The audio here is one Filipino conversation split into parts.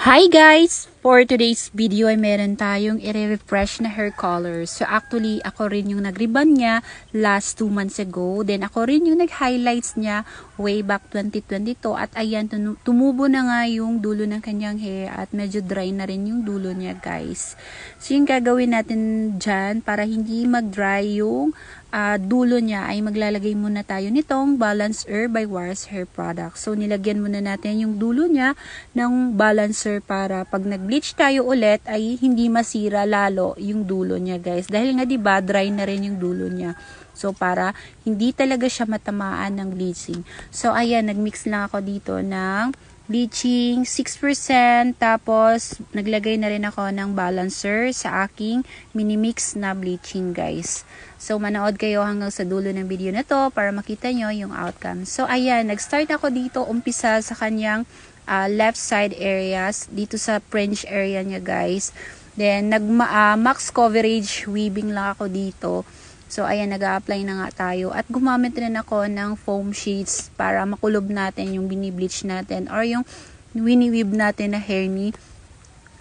Hi guys! For today's video ay meron tayong i-refresh na hair color. So actually, ako rin yung nag-ribbon niya last 2 months ago. Then ako rin yung nag-highlights niya way back 2022. At ayan, tumubo na nga yung dulo ng kanyang hair at medyo dry na rin yung dulo niya guys. So yung gagawin natin dyan para hindi mag-dry yung dulo niya ay maglalagay muna tayo nitong Balancer by Wars Hair Product. So nilagyan muna natin yung dulo niya ng balancer para pag nag-bleach tayo ulit ay hindi masira lalo yung dulo niya guys. Dahil nga diba dry na rin yung dulo niya. So para hindi talaga siya matamaan ng bleaching. So ayan, nagmix lang ako dito ng bleaching 6%, tapos naglagay na rin ako ng balancer sa aking mini mix na bleaching guys. So manood kayo hanggang sa dulo ng video na to para makita nyo yung outcome. So ayan, nag-start ako dito umpisa sa kanyang left side areas, dito sa fringe area niya guys. Then max coverage weaving lang ako dito. So ayan, nag-a-apply na nga tayo at gumamit rin ako ng foam sheets para makulob natin yung bini-bleach natin or yung wini-weave natin na hair ni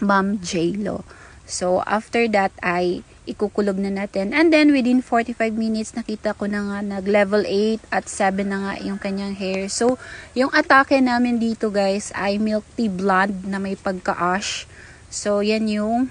Ma'am J-Lo. So after that ay ikukulob na natin, and then within 45 minutes nakita ko na nga nag level 8 at 7 na nga yung kanyang hair. So yung atake namin dito guys ay milk tea blonde na may pagka-ash. So yan yung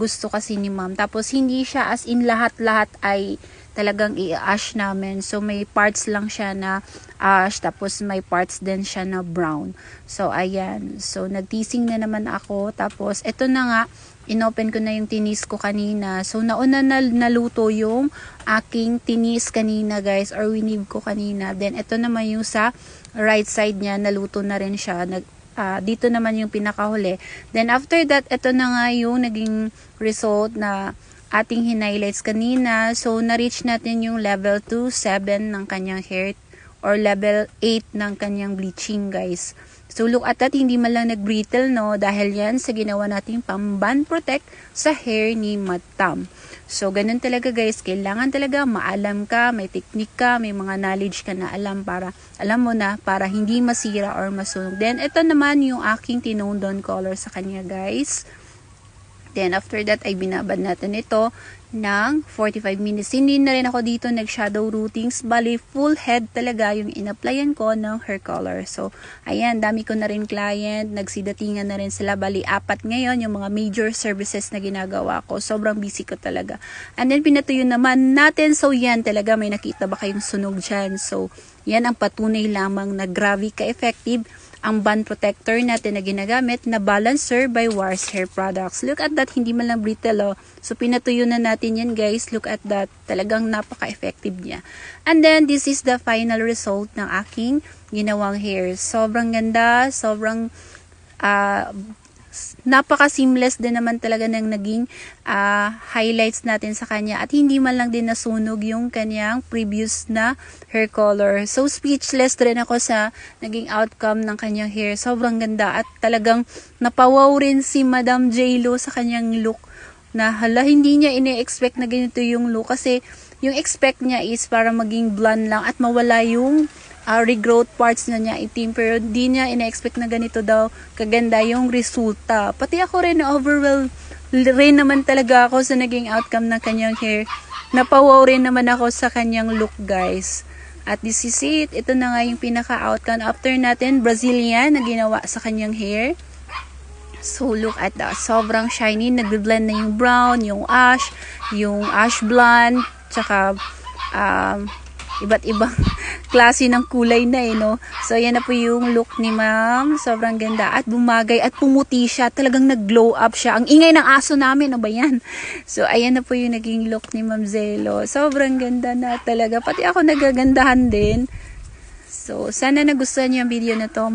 gusto kasi ni ma'am. Tapos hindi siya as in lahat-lahat ay talagang i-ash namin. So may parts lang siya na ash, tapos may parts din siya na brown. So ayan. So nagtising na naman ako. Tapos ito na nga, inopen ko na yung tinis ko kanina. So nauna na naluto yung aking tinis kanina guys, or winiv ko kanina. Then ito naman yung sa right side niya, naluto na rin siya. Dito naman yung pinakahuli. Then after that, ito na nga yung naging result na ating hinighlights kanina. So na-reach natin yung level 2, 7 ng kanyang hair or level 8 ng kanyang bleaching guys. So look at that, hindi man lang nag-brittle no, dahil yan sa ginawa nating pang-band protect sa hair ni Madam. So ganun talaga guys, kailangan talaga maalam ka, may technique ka, may mga knowledge ka na alam para, alam mo na, para hindi masira or masunog. Then ito naman yung aking tinone down color sa kanya guys. Then after that ay binabad natin ito ng 45 minutes. Hindi na rin ako dito nag-shadow routings. Bali, full head talaga yung in-applyan ko ng hair color. So, ayan, dami ko na rin client. Nagsidatingan na rin sila. Bali, 4 ngayon yung mga major services na ginagawa ko. Sobrang busy ko talaga. And then, pinatuyo naman natin. So, yan talaga. May nakita ba kayong sunog dyan? So, yan ang patunay lamang na grabe ka-effective ang band protector natin na ginagamit na Balancer by Wars Hair Products. Look at that, hindi man lang brittle. So, pinatuyo na natin yan guys. Look at that. Talagang napaka-effective niya. And then, this is the final result ng aking ginawang hair. Sobrang ganda. Sobrang napaka-seamless din naman talaga ng naging highlights natin sa kanya. At hindi man lang din nasunog yung kanyang previous na hair color. So, speechless rin ako sa naging outcome ng kanyang hair. Sobrang ganda. At talagang napawaw rin si Madam J-Lo sa kanyang look. Na hala, hindi niya ine-expect na ganito yung look. Kasi yung expect niya is para maging blonde lang at mawala yung regrowth parts na niya itim. Pero di niya ine-expect na ganito daw kaganda yung resulta. Pati ako rin na-overwhelmed rin naman talaga ako sa naging outcome ng kanyang hair. Napawaw rin naman ako sa kanyang look guys. At this is it. Ito na nga yung pinaka-outcome after natin Brazilian na ginawa sa kanyang hair. So, look at that. Sobrang shiny. Nag-blend na yung brown, yung ash blonde, tsaka iba't ibang klase ng kulay na no. So, ayan na po yung look ni ma'am. Sobrang ganda. At bumagay at pumuti siya. Talagang nag-glow up siya. Ang ingay ng aso namin. Ano ba yan? So, ayan na po yung naging look ni Ma'am J-Lo. Sobrang ganda na talaga. Pati ako nagagandahan din. So, sana nagustuhan niyo ang video na to.